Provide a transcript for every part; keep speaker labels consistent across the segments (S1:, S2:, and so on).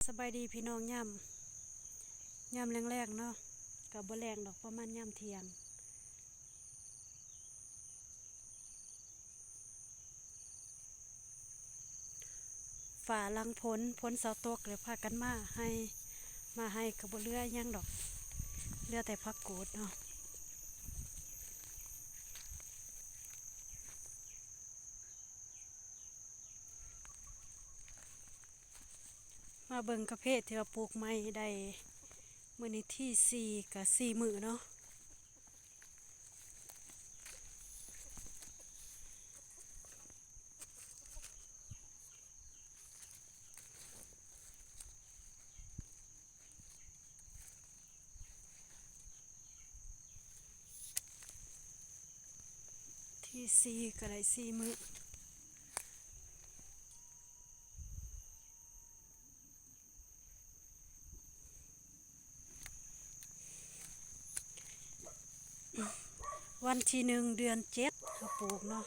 S1: สบายดีพี่น้องย่ำแรงๆเนาะกับบ่แรงดอกประมาณย่ำเที่ยงฝ่าลังพ้นเสาตกเลยพากันมาให้กับบ่เรือยังดอกเรือแต่พักกูดเนาะมาเบิ่งกระเพาะที่ว่าปลูกไม้ได้มื้อนี้ที่4 กับ 4 มื้อเนาะที่4 ก็ได้4 มื้อวันที่1 เดือน 7เขาปลูกเนาะ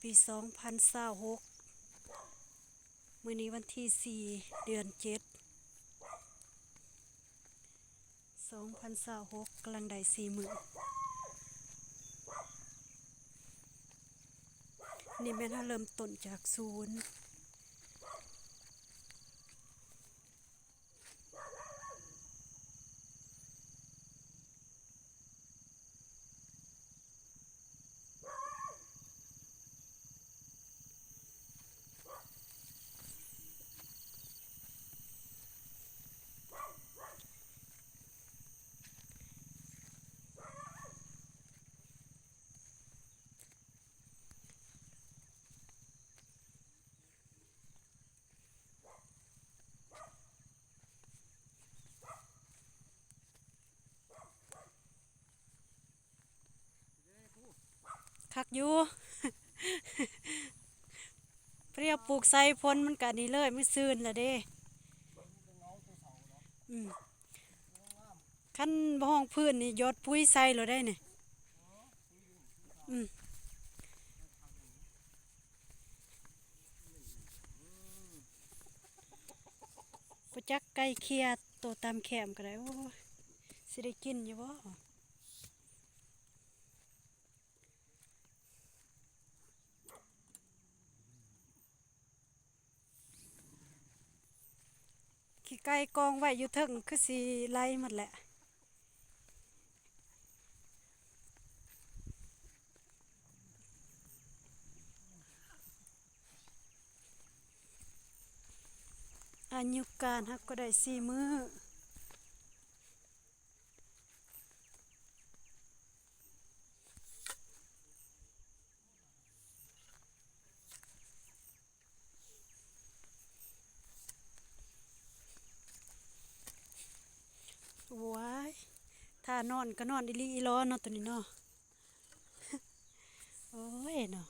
S1: ปี2026มื้อนี้วันที่4 เดือน 7 2026กำลังได้4 มื้อนี่แม่นเราเริ่มต้นจากศูนย์คักอยู่ เปรี้ยวปลูกใส่พ้นมันกะนี่เลยไม่ซื่นละเด้อืมคันห้องพื้นนี่ยอดปุ๋ยใส่เลยได้เนี่ยอืมปจักไก่เคียโตตามแคมก็ได้โอ้ยสิได้กินอยู่บ่ขี้ไก่กองไว้อยู่เทิงคือสิไล่หมดแหละอายุการฮักก็ได้4 มื้อว้ายถ้านอนก็นอนอีหลีอีหลอเนาะตัวนี้เนาะโอ้ยเนาะ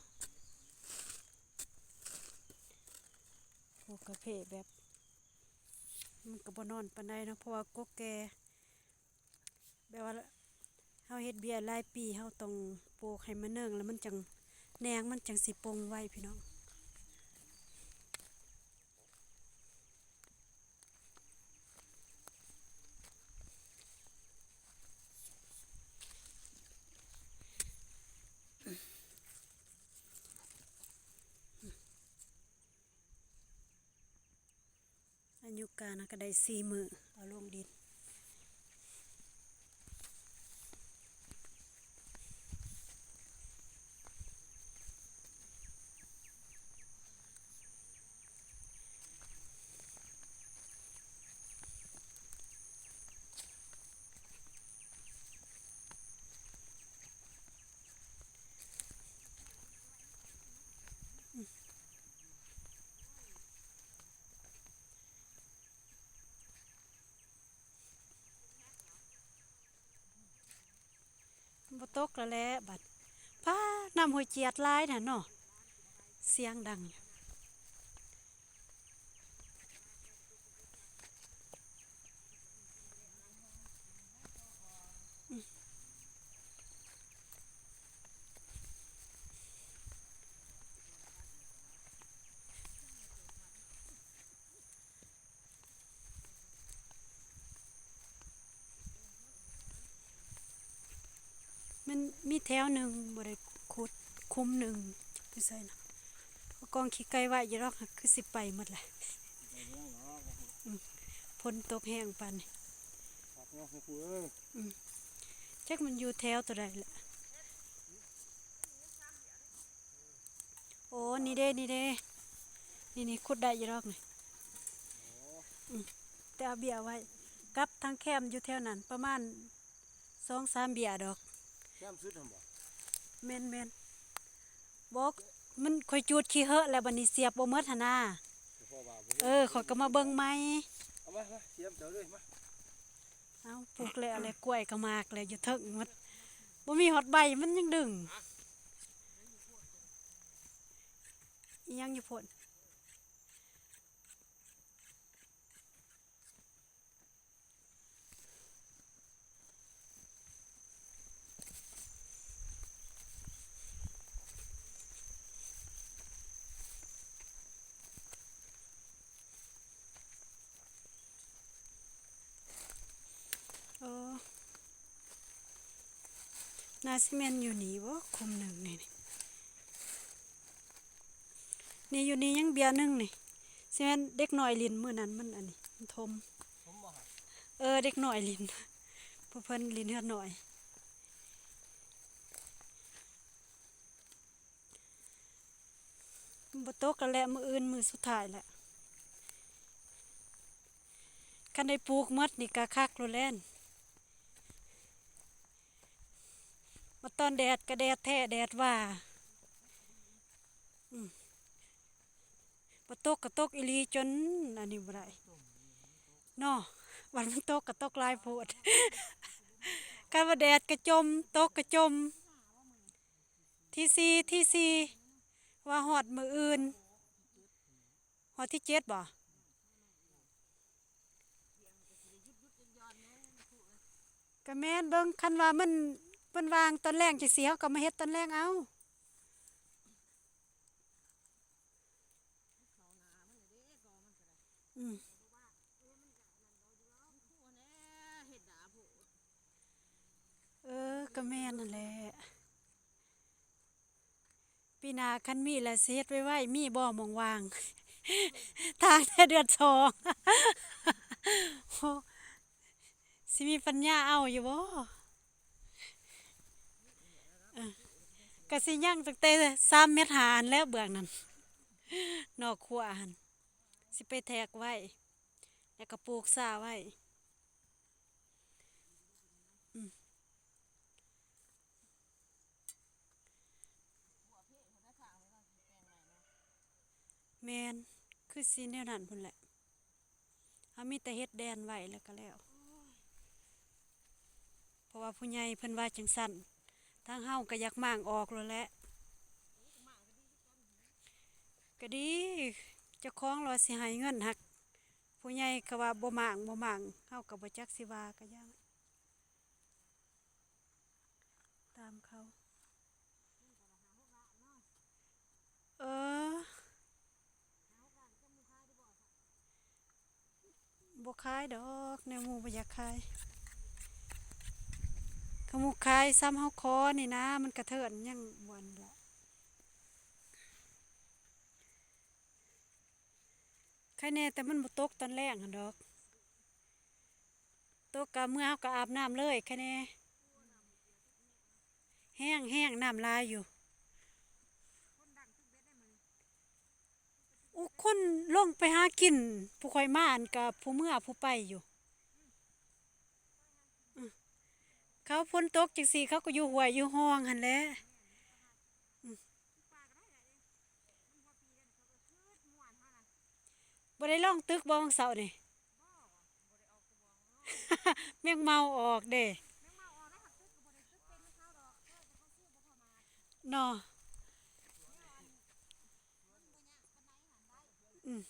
S1: โอ้กระเพาะแบบมันก็บ่นอนปานใดเนาะเพราะว่ากกแก่แบบว่าเฮาเฮ็ดเบียร์หลายปีเฮาต้องปลูกให้มันเนิ่งแล้วมันจังแหนงมันจังสิปงไว้พี่น้องอายุการนะก็ได้4 มื้อเอาลงดินบ่ตกแล้วแหละบัดพาน้ำห้วยเจียดหลายน่ะเนาะเสียงดัง มีแถวหนึ่งบ่ได้ขุดคุ้มหนึ่งคือใส่นะกองขี้ไก่ไว้อยู่ดอกคือสิไปหมดแหละฝนตกแห้งปานนี้จักมันอยู่แถวตัวใดแหละโอ้นี่เด้นี่เด้นี่ขุดได้อยู่ดอกนี่แต่เอาเบียไว้กับทางแคมอยู่แถวนั้นประมาณ2-3เบียดอก
S2: แคมสุดหั่นบ่
S1: แม่นบอกมันค่อยจูดขี้เหอะแล้วบัดนี้เสียบบ่หมดหั่นน่ะข้อยก็มาเบิ่งใหม่
S2: เอามาเสียบเดี๋ยวเลยมา
S1: เอาปลูกแล้วอะไรกล้วยก็มากแล้วอยู่เถิงหมดบ่มีฮอดใบมันยังดึงอีหยังอยู่พุ่นโอ้นาซิเมนอยู่นี่บ่คุมหนึ่งนี่อยู่นี่ยังเบียร์หนึงนี่ซิเมนเด็กน้อยลินมื้อนั้นมันอันนี้มันทมเด็กน้อยลินผู้เพิ่นลินเฮือดน้อยบ่ตกกันแล้วมื้ออื่นมื้อสุดท้ายแหละคันได้ปลูกหมดนี่ก็คักโลดแล่นมาตอนแดดก็แดดแท้แดดว่าบ่ตกก็ตกอีหลีจนอันนี้บ่ได้เนาะวันมันตกก็ตกหลายโพดคันว่าแดดก็จมตกก็จมที่สี่ว่าฮอดมื้ออื่นฮอดที่7บ่ก็แม่นเบิ่งคันว่ามันเพิ่นวางตอนแรงจังซี่เฮาก็มาเฮ็ดตอนแรงเอาอืมก็แม่นนั่นแหละปีหน้าคันมีแล้วสิเฮ็ดไว้มีบ่หม้องว่างทางแต่เดือน2โอ้สิมีปัญญาเอาอยู่บ่ก็สิยังตั้งแต่3เมตรหาอันแล้วเบื้องนั้นนอกครัวหั่นสิไปแทกไว้แล้วก็ปลูกซ่าไว้แม่นคือสิแนวนั้นพุ่นแหละเฮามีแต่เฮ็ดแดนไว้แล้วก็แล้วเพราะว่าผู้ใหญ่เพิ่นว่าจังซั่นทางเฮาก็อยากมางออกแล้วแหละก็ดีเจ้าของว่าสิให้เงินหักผู้ใหญ่ก็ว่าบ่มางเฮาก็บ่จักสิว่าก็ย่างตามเขาเออบ่ขายดอกแนวหมู่บ่อยากขายเขาหมู่ขายซ้ำเฮาขอนี่นะมันกระเทินยังบ่อนละใครแน่แต่มันบ่ตกตอนแรกหั่นดอกตกก็เมื่อเฮาก็อาบน้ำเลยใครแน่แห้งน้ำลายอยู่โอ้คนลงไปหากินผู้ค่อยมาอันกับผู้เมื่อผู้ไปอยู่เขาฝนตกจังซี่เขาก็อยู่ห้วยอยู่ห้องหั่นแหละบ่ได้ลองตึกบ่วังเสาร์นี่แมงเมาออกเด้เนาะอืม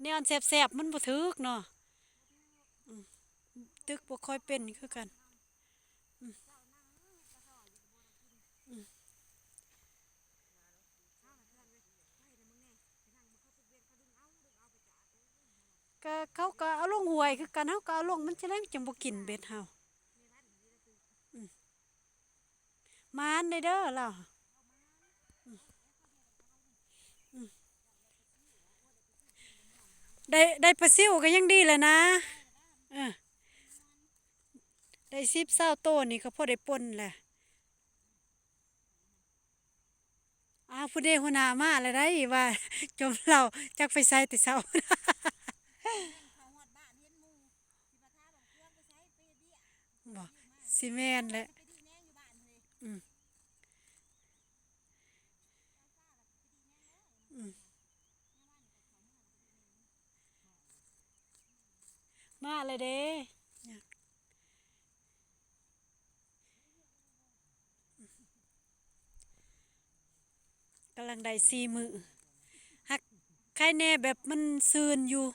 S1: แนวอันแซ่บๆมันบ่ถึกเนาะตึกบ่ค่อยเป็นคือกันก็เขาก็เอาลงห้วยคือกันเฮาก็เอาลงมันจะได้จังบ่กินเบ็ดเฮา มานได้เด้อเราได้ปลาซิวก็ยังดีแหละนะเออได้10 20โตนี่ก็พอได้ป่นแหละอ้าวผู้ใดหัวหน้ามาแล้วได้ว่าจมเราจักไปไสแต่เช้าบ่สิแม่นแหละอืมอืมมาเลยเด้กำลังได้4 มื้อฮักใครแน่แบบมันซื่นอยู่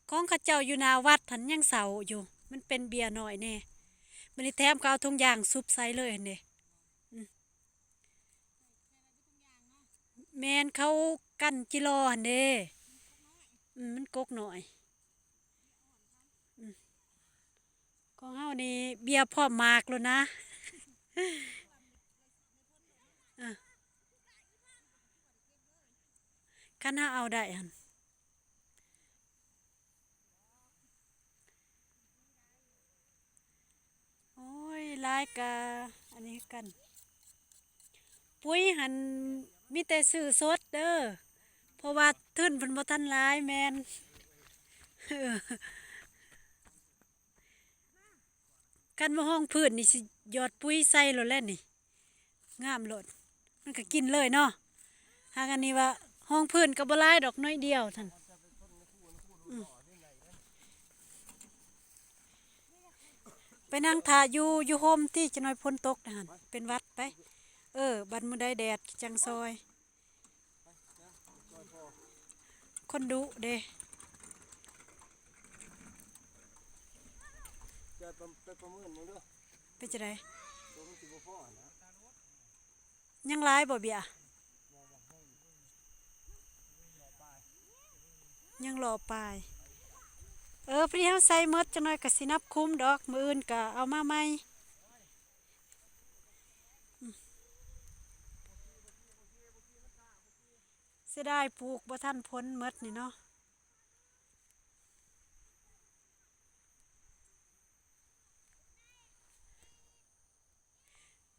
S1: ของเขาเจ้าอยู่หน้าวัดหันยังเศร้าอยู่มันเป็นเบียร์น้อยแน่มื้อนี้แถมก็เอาทุกอย่างซุบใส่เลยหั่นเด้แม่นเขากั้นจิรอหั่นเด้มันกกน้อยของเฮานี่เบียร์พร้อมหมากแล้วนะคันเฮาเอาได้หั่นโอ้ยหลายกะอันนี้กัน ปุ๋ยหันมีแต่ซื้อสดเด้อเพราะว่าทุนเพิ่นบ่ทันหลายแม่นเออคันว่าห้องพื้นนี่สิหยอดปุ๋ยใส่โลดแหล้วนี่งามโลดมันก็กินเลยเนาะหากอันนี้ว่าห้องพื้นก็บ่หลายดอกน้อยเดียวท่านไปนั่งท่าอยู่โฮมที่จะน้อยพ้นตกนะหั่นเป็นหวัดไปบัดมื้อใดแดดจังซอยคนดุเด้
S2: จะไปประเมินมึงเด้อ
S1: เป็นจังได๋
S2: ตัวมันสิบ่พอนะ
S1: ยังหลายบ่เบียยังรอปลายพอดีเฮาใส่หมดจังน้อยก็สินับคุมดอกมื้ออื่นก็เอามาใหม่เสียดายปลูกบ่ทันพ้นหมดนี่เนาะ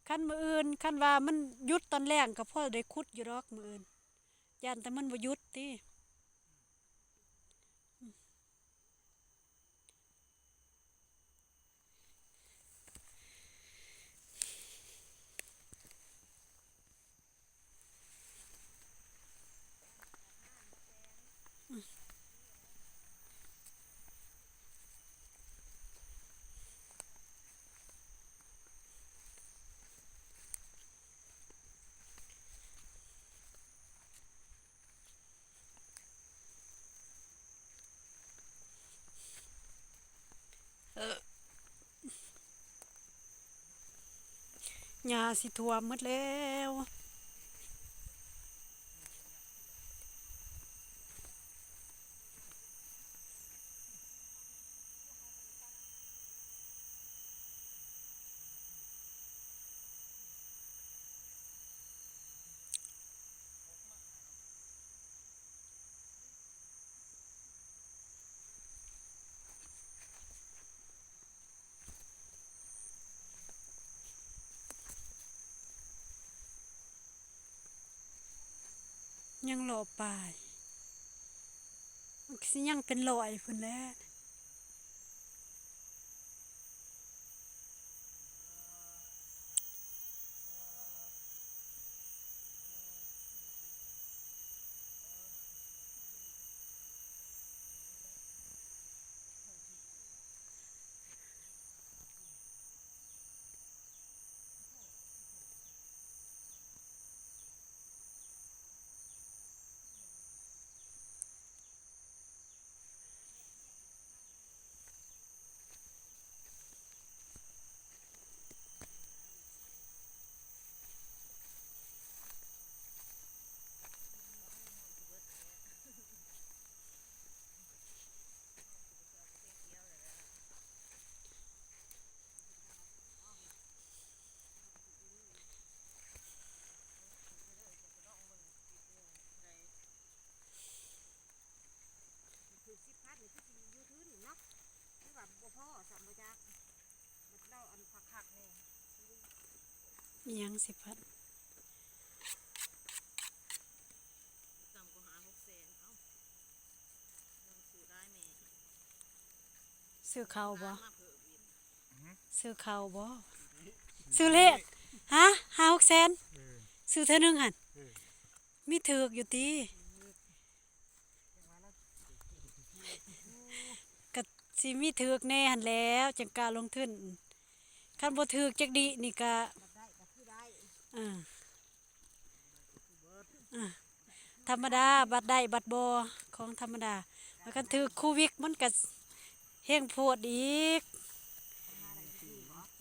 S1: คันมื้ออื่นคันว่ามันหยุดตอนแล้งก็พอได้ขุดอยู่ดอกมื้ออื่นย้านแต่มันบ่หยุดติหญ้าสิท่วมหมดแล้วยังรอปลายมันสิยังเป็นรอยพุ่นแหล้ว
S3: พ่อสามบ่จักเล่าอันคักๆแน่
S1: อิหยังสิพัด
S3: ต่ำกว่า5-6 แสนเอ้าลองซื้อได้แม่
S1: ซื้อข้าวบ่
S3: มาเพิ่มอีก
S1: ซื้อข้าวบ่ซื้อเลขฮะ5-6 แสนซื้อเท่านึงหั่นมีถูกอยู่ติก็สิมีถูกแน่หั่นแล้วจังกล้าลงทุนคันบ่ถูกจักดินี่ก็
S3: ได้ก็คือได้
S1: อ่าอ่าธรรมดาบัตรได้บัตรบ่ของธรรมดาแล้วคันถูกโควิดมันก็แฮงโพดอีก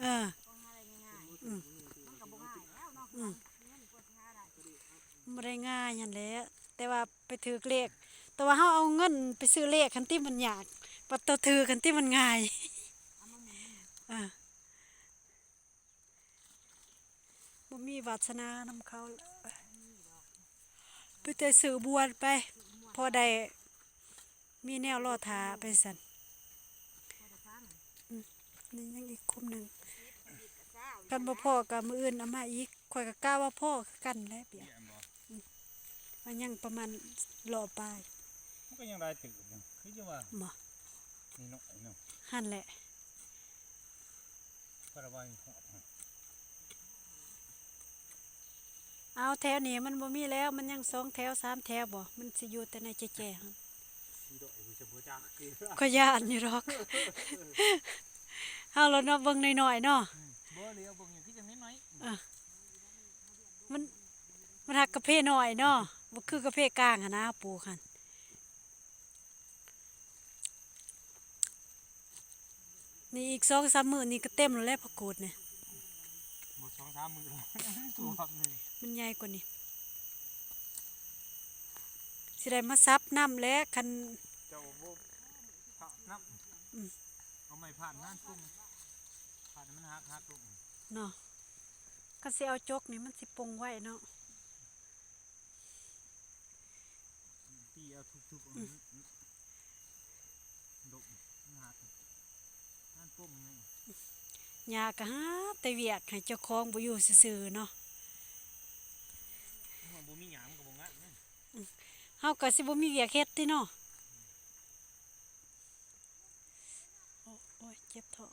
S1: เออ
S3: ต้องหาได้ง่ายๆมันก็บ่ง่ายแล้วเนาะเงินกว่าสิหาได้
S1: บ่ได้ง่ายหั่นแหละแต่ว่าไปถือเลขแต่ว่าเฮาเอาเงินไปซื้อเลขคันที่มันยากบัดต่อถือคันที่มันง่ายอ่าบ่มีวาสนานำเขาไปแต่ซื้อบวชไปพอได้มีแนวรอท่าไปสั่นนี่ยังอีกคุมหนึงกันบ่พอก็มื้ออื่นเอามาอีกข่อยก็กล้าว่าพ่อคือกันแหละเปียมันยังประมาณรอปลาย
S4: มันก็ยังได้ตื่นอยู่คือจะว่า
S1: บ่
S4: นี่น้อยเนาะ
S1: หั่นแหละ
S4: ก็ระบายหอด
S1: เอาแถวนี้มันบ่มีแล้วมันยัง2แถว3แถวบ่มันสิอยู่แต่ในแจ้ๆหั่น
S4: สีดอกอยู่จะบ่จักคือ
S1: ก็ย่านอยู่ดอก เฮาแล้วเนาะเบิ่งน้อยๆเนาะ
S4: บ่เลี้ยวเบิ่งอยู่คือจังน้อย
S1: มันมันหักกระเพาะน้อยเนาะบ่คือกระเพาะกลางหั่นนะปลูกหั่นนี่อีก2-3มื้อนี่ก็เต็มแล้วแหละผักกูดเนี่ย
S4: ๆบ่2-3มื้อแล้วตัวครับนี่
S1: มันใหญ่กว่านี้สิได้มาซับน้ำแล้วคัน
S4: เจ้าบ่ผ่าน้ำเอาไม้ผ่านนั่นตุ้มผ่านมันหักลง
S1: เนาะคันสิเอาจกนี่มันสิปงไว้เนาะ
S4: ตีเอาทุกๆดกมันหักนั่นตุ้มนี่
S1: ยาก็หาแต่เวียกให้เจ้าของบ่อยู่ซื่อๆเนาะ
S4: มันบ่มีหยังก็บ่งั้นนะ
S1: เฮาก็สิบ่มีเวียกเฮ็ดติเนาะโอ้ยเจ็บท้อง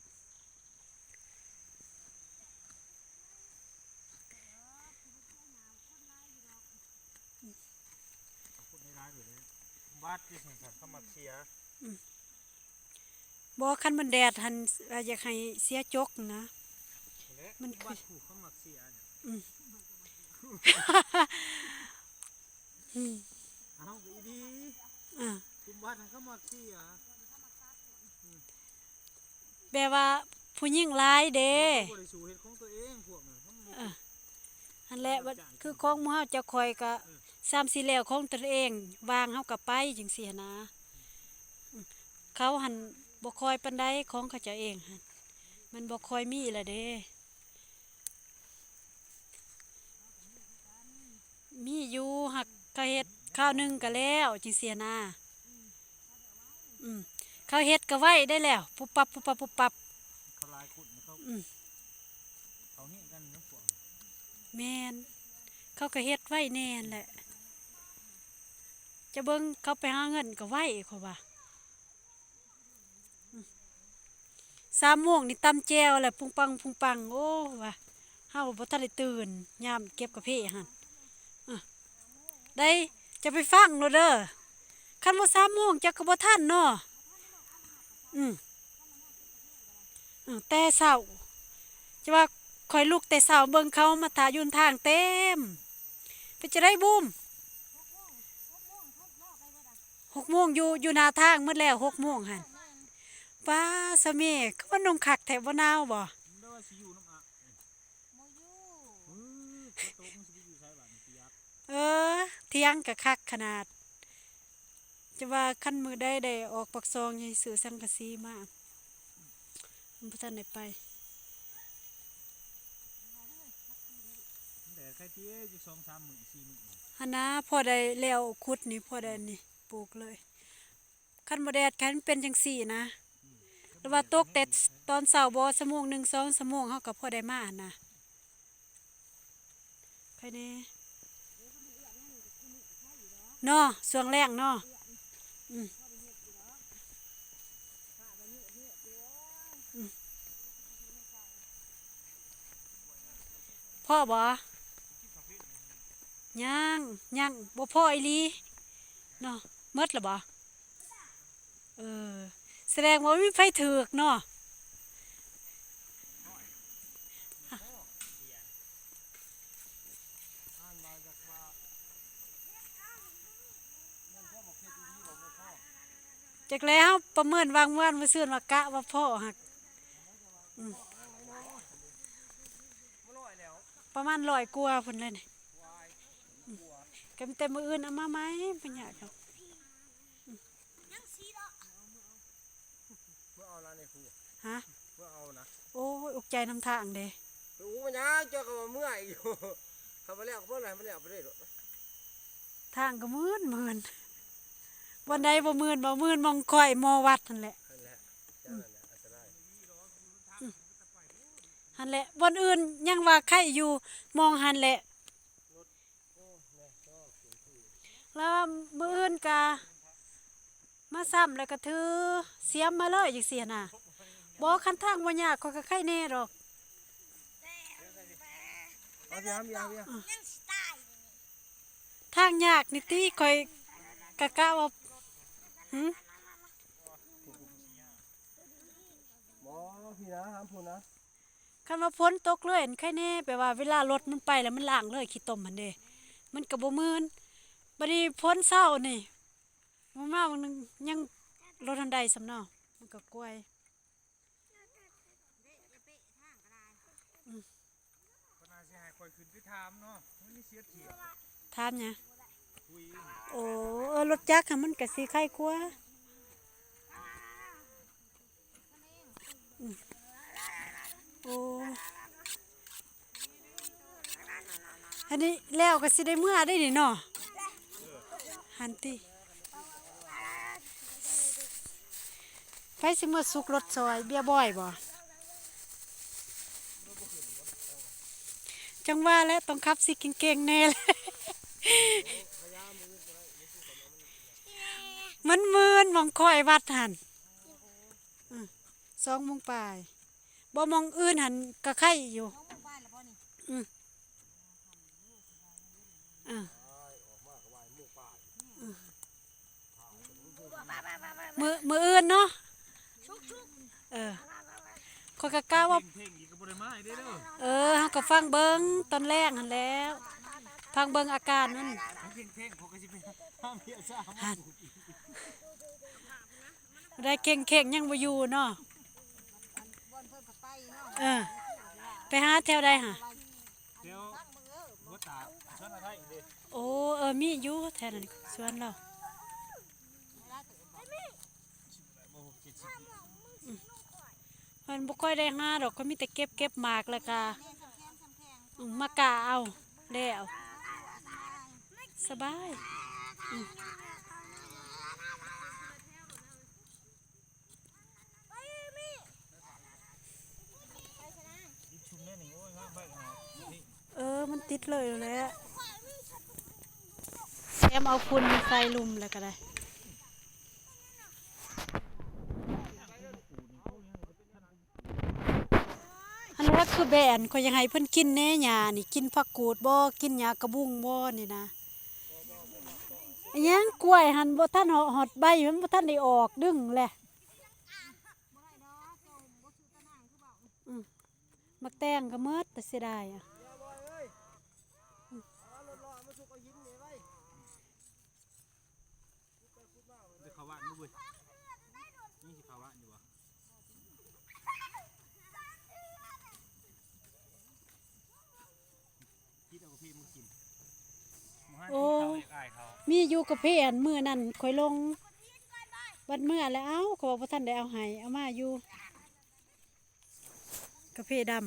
S4: เอาคนให้ร้ายอยู่เลยบาดที่สงสารเขามาเสีย
S1: บ่คันมันแดดหันอยากให้เสียจกนะ
S4: และ
S1: มันคือ
S4: บาดถูกเขามาเสียเนี่ย
S1: อืม
S4: เอาอีดี
S1: อ่า
S4: คุมบาดเขามาเสีย
S1: แปลว่าผู้หญิงหลายเด้
S4: บริสูเฮ็ดของตัวเองพวกนั้นเขามา
S1: หั่นแหละว่าคือของหมู่เฮาเจ้าคอยก็ซ้ำสิแล้วของตนเองวางเฮาก็ไปจังซี่หั้นนะเขาหันบ่คอยปานใดของเขาเจ้าเองหั่นมันบ่คอยมีล่ะเด้มีอยู่หักก็เฮ็ดข้าวหนึงก็แล้วจังซี่นะเขาเฮ็ดก็ไว้ได้แล้วปุ๊บปั๊บปุ๊บปั๊บปุ๊บปั๊บ
S4: เขาลายขุดเขา เขาเฮี้ยงกันเนาะพวก
S1: แม่นเขาก็เฮ็ดไว้แน่นแหละจะเบิ่งเขาไปหาเงินก็ไว้เขาว่า3 โมงนี่ตำแจวแหละปุงปังปุงปังโอ้ว่าเฮาบ่ทันได้ตื่นยามเก็บกาแฟหั่นได้จะไปฟังโลดเด้อคันบ่3 โมงจักก็บ่ทันเนาะแต่เช้าจะว่าข่อยลุกแต่เช้าเบิ่งเขามาท่าอยู่ทางเต็มไปจะได้บูม6 โมงอยู่หน้าทางหมดแล้ว6 โมงหั่นป้าสะเมคือว่านมคักแถบบ่หนาวบ่
S4: เด้อสิอยู่น้ำอ่ะ
S3: โมยู
S4: โต๊ะมันสิอยู่ใช้บ้านเปียก
S1: เที่ยงก็คักขนาด จะว่าคันมือได้ออกปักซองยังซื้อสังกะสีมามันบ่ทันได้ไป
S4: แต่ใครเตี้ยอยู่2-3 มื้อ4 มื้อ
S1: หันนะพอได้แล้วขุดนี่พอได้นี่ปลูกเลยคันบ่แดดคันเป็นจังซี่นะ แต่ว่าตกแต่ตอนเช้าบ่ชั่วโมง1 2ชั่วโมงเฮาก็พอได้มาหั่นน่ะใครแน่เนาะช่วงแรกเนาะอืมอืมพ่อบ่ยังบ่พ่ออีหลีเนาะหมดแล้วบ่เออแสดงว่ามีไฟถูกเนาะจักแล้วประเมินวางเมื่อนมื้อซื่นว่ากะว่าพ่อหักอืมประมาณ100กว่าพุ่นเลยนี่ก็มีแต่มื้ออื่นเอามาไหมบ่ยากดอก
S2: เมื่อเอาละในครู
S1: ฮะ
S2: เมื่อเอานะ
S1: โอ้ยอกใจนำทางเด้
S2: อู้มันยังเจ้าก็ว่าเมื่อยอยู่เขาไปแล้วเพื่ออะไรไม่ได้เอาไปได้หรอก
S1: ทางก็มื่นวันใดบ่มื่นมองค่อยมอวัดนั่นแหละ
S2: นั่นแหละเจ้านั่นแหละอาจจะได้
S1: หั่นแหละวันอื่นยังว่าใครอยู่มองหั่นแหละ
S2: โอ้แม่ชอบเสียงที่
S1: แล้วมื้ออื่นก็มาซ้ำแล้วก็ถือเสียมมาเลยจังซี่น่ะบ่คันทางบ่ยากข้อยก็ใครแน่ดอก
S2: เอาเบียร์เบียร์เบียร์
S1: ทางยากนี่ติข่อยกะว่าหึ
S2: หมอพี่นะห้ามพูดนะ
S1: คันว่าฝนตกเลยใครแน่แปลว่าเวลารถมันไปแล้วมันล้างเลยขี้ตมหั่นเด้มันก็บ่มื่นบัดนี้ฝนเช้านี่มาบางนึงยังรถทันใดสำเนามันก็กล้วย
S4: ก็น่าสิให้คอยขึ้นไปถามเนาะมันนี่เสียเที่ยว
S1: ถามหยัง
S4: คุย
S1: โอ้รถจักรค่ะมันก็สิไข่กว่าอืมโอ้อันนี้แล้วก็สิได้เมื่อได้นี่เนาะหันติไปสิเมื่อสุกรถซอยเบียร์บ่อยบ่จังว่าแล้วต้องขับสิเก่งๆแน่เลย มันมืนมองคอยวัดหัน2 โมงปลายบ่มองอื่นหันก็ไข่อยู่อืมอ่ามืออื่นเนาะเออข้อยก็กล้าว่า
S4: เพ่งอีกก็บ่ได้มาอีกเด้อ
S1: เฮาก็ฟังเบิ่งตอนแรกหันแล้ว ฟังเบิ่งอาการมัน
S4: เพ่งผมก็สิไปห้ามเพียซ่า
S1: หันได้เข่งๆยังบ่อยู่เนาะเออไปหาแถวใดหะ
S4: เดี๋ยวบ่ตาชวนอะไรอีกเด้อ
S1: โอ้มีอยู่แถวนั้นสวนเรา
S4: บ่70
S1: มันบ่ค่อยได้หาดอกเขามีแต่เก็บหมากแล้วก็มากะเอาแล้วสบายอืม
S4: ชุมแน่นี่โอ้ยมาใบนี่
S1: มันติดเลยแหละแอมเอาฝุ่นใส่ลุมแล้วก็ได้อันนั้นคือแบนก็ยังให้เพิ่นกินแหน่หญ้านี่กินผักกูดบ่กินหญ้ากระบุ้งบ่นี่นะอิหยังกล้วยหันบ่ทันหอดใบมันบ่ทันได้ออกดึงแหละมักแตงก็หมดแต่เสียดายอ่ะ
S2: เอารถรอมาสุกเอาหินนี่ไว้
S4: เดี๋ยวเขาว่านี่เว้ยนี่สิเขาว่าอยู่บ่คิดเอาพี่มึงกินมึงให้เขาอยากอายเขา
S1: มีอยู่กับเพื่อนมื้อนั้นข่อยลงบัดเมื่อแล้วเอ้าก็บอกว่าท่านได้เอาให้เอามาอยู่กาแฟดำ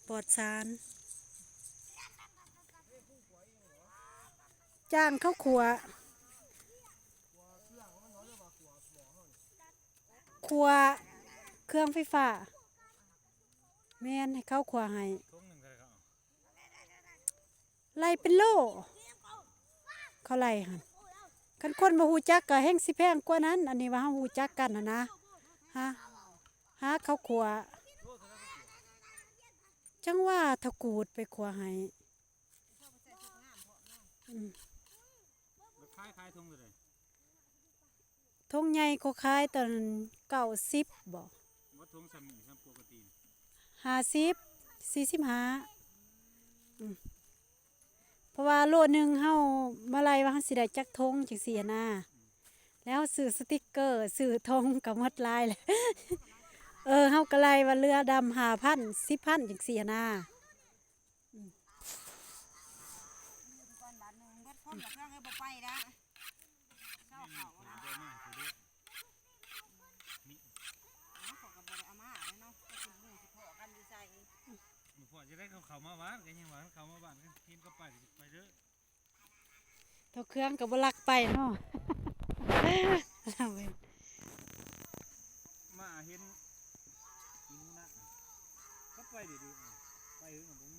S1: ปลอดสารจ้างเข้าขัว ครัวเครื่องไฟฟ้าแม่นให้เขาครัวให้
S4: ทุ่งหนึ่งเท่าไหร่เขาเอา
S1: ไล่เป็นโลเขาไล่หั่นคันคนบ่ฮู้จักก็แฮงสิแพงกว่านั้น อันนี้ว่าเฮาฮู้จักกันหั่นนะฮะหาเขาครัวจังว่าถ้ากูดไปครัวให้อืม
S4: แล้วขายทุ่งเลย
S1: ทงใหญ่ก็ขายตอน90บ่
S4: ว่าทุ่งสามีสามปกติ
S1: 50 45เพราะว่าโลนึงเฮามาไล่ว่าเฮาสิได้จักทงจังซี่หั้นนะแล้วซื้อสติกเกอร์ซื้อทงก็หมดลายเลย เฮาก็ไล่ว่าเรือดำ5,000 10,000จังซี่หั้นนะ
S3: ก่อนบาทนึงเบิดคนละเครื่องให้บ่ไปละเช้าเขานะ
S4: เดี๋ยวมาสิดู
S3: เขาก็บ่ได้เอามาเลยเนาะก็สิมื้อสิพอกันอยู่ใส่
S4: มันพอจะได้เขามาบ้านกันยังหวานเขามาบ้านกันกินก็ไปไปเด้อ
S1: เท่าเครื่องก็บ่ลักไปเนาะ เราเว้ย
S4: มาเห็นกินนะก็ไปดีๆไปเออผม